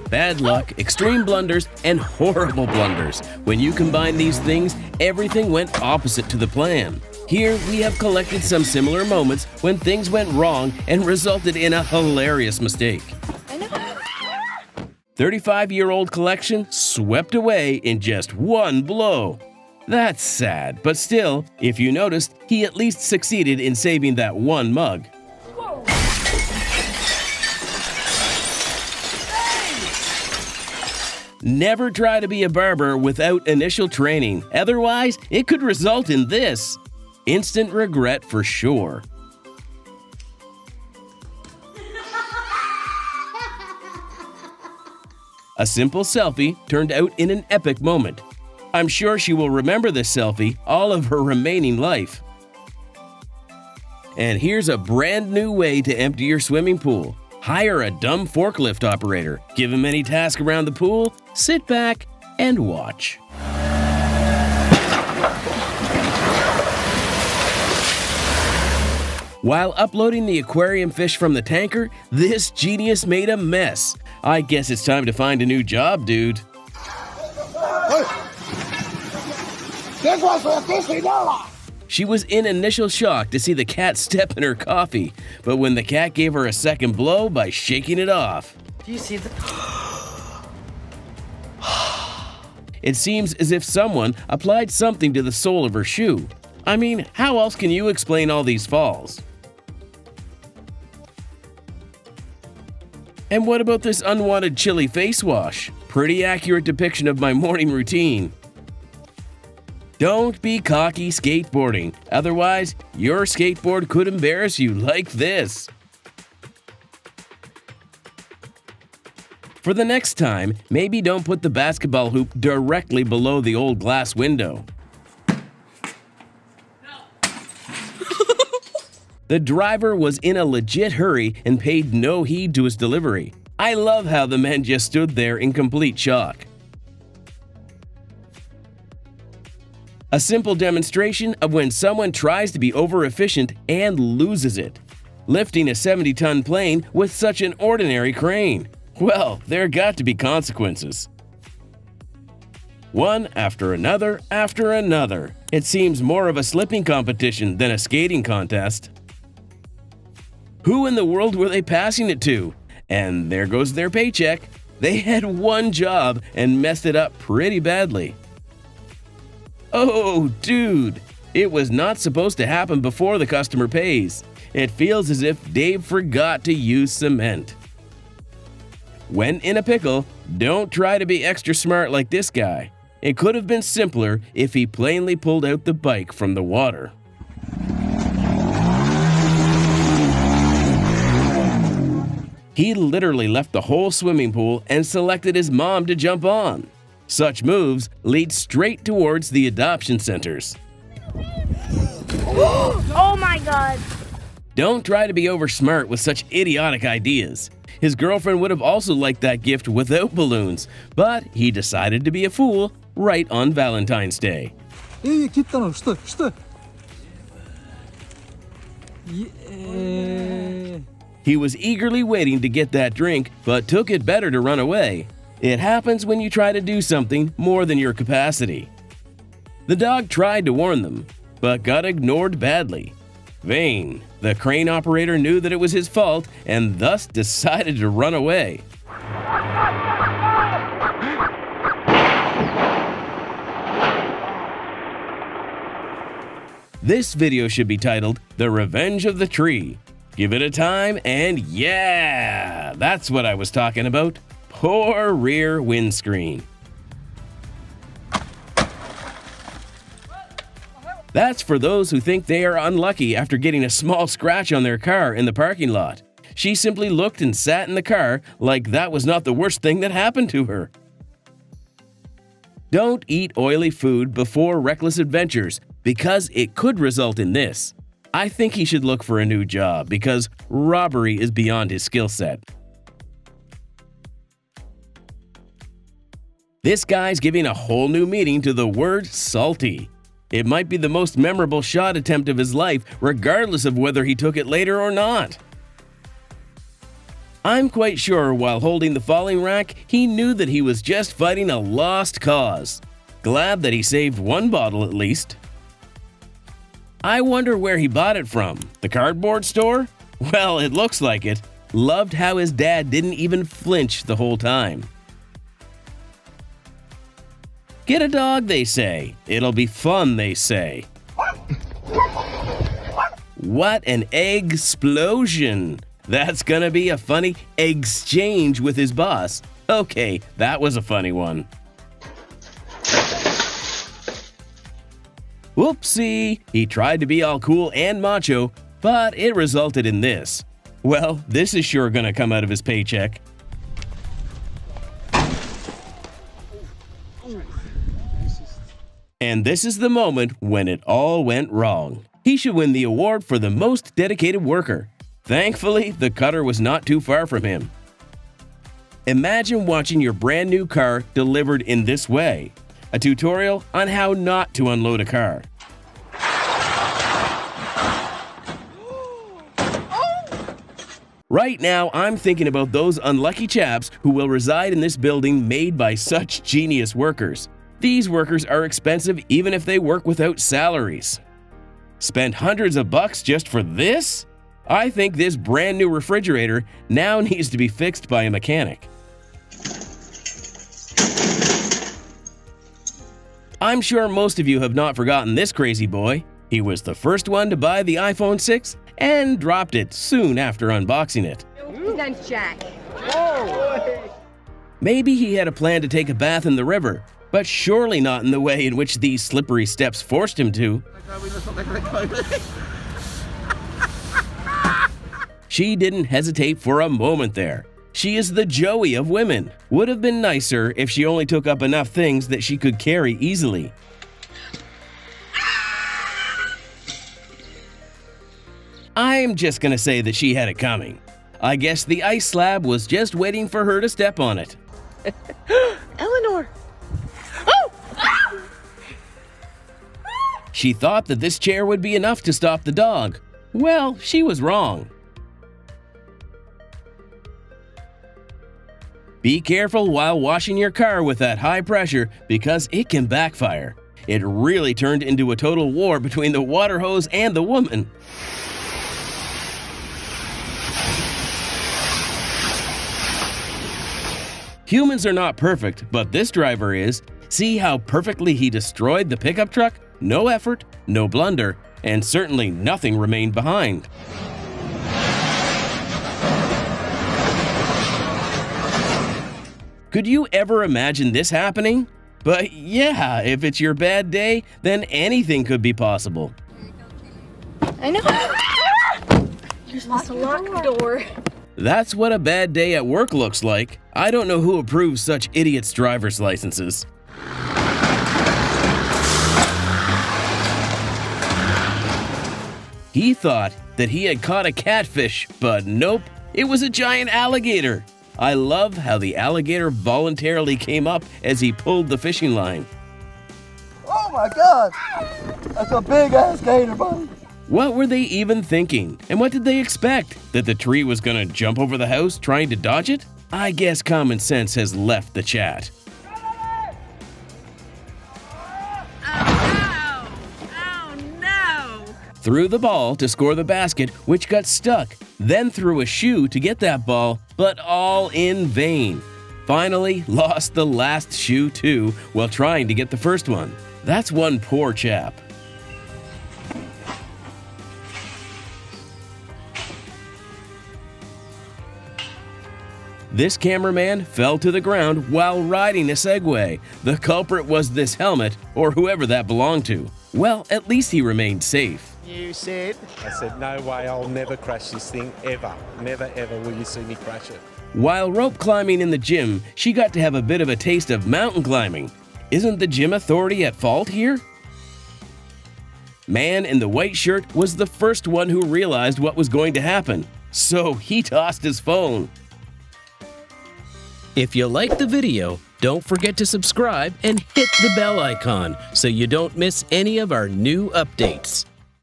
Bad luck, extreme blunders, and horrible blunders. When you combine these things, everything went opposite to the plan. Here we have collected some similar moments when things went wrong and resulted in a hilarious mistake. 35-year-old collection swept away in just one blow. That's sad, but still, if you noticed, he at least succeeded in saving that one mug. Never try to be a barber without initial training, otherwise it could result in this. Instant regret for sure. A simple selfie turned out in an epic moment. I'm sure she will remember this selfie all of her remaining life. And here's a brand new way to empty your swimming pool. Hire a dumb forklift operator, give him any task around the pool, sit back, and watch. While uploading the aquarium fish from the tanker, this genius made a mess. I guess it's time to find a new job, dude. She was in initial shock to see the cat step in her coffee, but when the cat gave her a second blow by shaking it off. Do you see the... It seems as if someone applied something to the sole of her shoe. I mean, how else can you explain all these falls? And what about this unwanted chili face wash? Pretty accurate depiction of my morning routine. Don't be cocky skateboarding, otherwise your skateboard could embarrass you like this. For the next time, maybe don't put the basketball hoop directly below the old glass window. The driver was in a legit hurry and paid no heed to his delivery. I love how the men just stood there in complete shock. A simple demonstration of when someone tries to be over-efficient and loses it. Lifting a 70-ton plane with such an ordinary crane. Well, there got to be consequences. One after another after another. It seems more of a slipping competition than a skating contest. Who in the world were they passing it to? And there goes their paycheck. They had one job and messed it up pretty badly. Oh, dude, it was not supposed to happen before the customer pays. It feels as if Dave forgot to use cement. When in a pickle, don't try to be extra smart like this guy. It could have been simpler if he plainly pulled out the bike from the water. He literally left the whole swimming pool and selected his mom to jump on. Such moves lead straight towards the adoption centers. Oh my God! Don't try to be over smart with such idiotic ideas. His girlfriend would have also liked that gift without balloons, but he decided to be a fool right on Valentine's Day. He was eagerly waiting to get that drink, but took it better to run away. It happens when you try to do something more than your capacity. The dog tried to warn them, but got ignored badly. Vain. The crane operator knew that it was his fault and thus decided to run away. This video should be titled The Revenge of the Tree. Give it a time and yeah, that's what I was talking about. Poor rear windscreen. That's for those who think they are unlucky after getting a small scratch on their car in the parking lot. She simply looked and sat in the car like that was not the worst thing that happened to her. Don't eat oily food before reckless adventures because it could result in this. I think he should look for a new job because robbery is beyond his skill set. This guy's giving a whole new meaning to the word salty. It might be the most memorable shot attempt of his life, regardless of whether he took it later or not. I'm quite sure while holding the falling rack, he knew that he was just fighting a lost cause. Glad that he saved one bottle at least. I wonder where he bought it from. The cardboard store? Well, it looks like it. Loved how his dad didn't even flinch the whole time. Get a dog, they say. It'll be fun, they say. What an egg-splosion! That's gonna be a funny exchange with his boss. Okay, that was a funny one. Whoopsie! He tried to be all cool and macho, but it resulted in this. Well, this is sure gonna come out of his paycheck. And this is the moment when it all went wrong. He should win the award for the most dedicated worker. Thankfully, the cutter was not too far from him. Imagine watching your brand new car delivered in this way. A tutorial on how not to unload a car. Right now, I'm thinking about those unlucky chaps who will reside in this building made by such genius workers. These workers are expensive even if they work without salaries. Spend hundreds of bucks just for this? I think this brand new refrigerator now needs to be fixed by a mechanic. I'm sure most of you have not forgotten this crazy boy. He was the first one to buy the iPhone 6 and dropped it soon after unboxing it. His name's Jack. Maybe he had a plan to take a bath in the river, but surely not in the way in which these slippery steps forced him to. She didn't hesitate for a moment there. She is the Joey of women. Would have been nicer if she only took up enough things that she could carry easily. I'm just gonna say that she had it coming. I guess the ice slab was just waiting for her to step on it. Eleanor! She thought that this chair would be enough to stop the dog. Well, she was wrong. Be careful while washing your car with that high pressure because it can backfire. It really turned into a total war between the water hose and the woman. Humans are not perfect, but this driver is. See how perfectly he destroyed the pickup truck? No effort, no blunder, and certainly nothing remained behind. Could you ever imagine this happening? But yeah, if it's your bad day, then anything could be possible. I know. You're supposed to lock the door. That's what a bad day at work looks like. I don't know who approves such idiots' driver's licenses. He thought that he had caught a catfish, but nope, it was a giant alligator. I love how the alligator voluntarily came up as he pulled the fishing line. Oh my God! That's a big ass gator, buddy. What were they even thinking? And what did they expect? That the tree was gonna jump over the house trying to dodge it? I guess common sense has left the chat. Oh no! Oh no! Threw the ball to score the basket, which got stuck. Then threw a shoe to get that ball, but all in vain. Finally, lost the last shoe too while trying to get the first one. That's one poor chap. This cameraman fell to the ground while riding a Segway. The culprit was this helmet, or whoever that belonged to. Well, at least he remained safe. You said? I said, no way, I'll never crash this thing, ever. Never, ever will you see me crash it. While rope climbing in the gym, she got to have a bit of a taste of mountain climbing. Isn't the gym authority at fault here? Man in the white shirt was the first one who realized what was going to happen, so he tossed his phone. If you liked the video, don't forget to subscribe and hit the bell icon so you don't miss any of our new updates.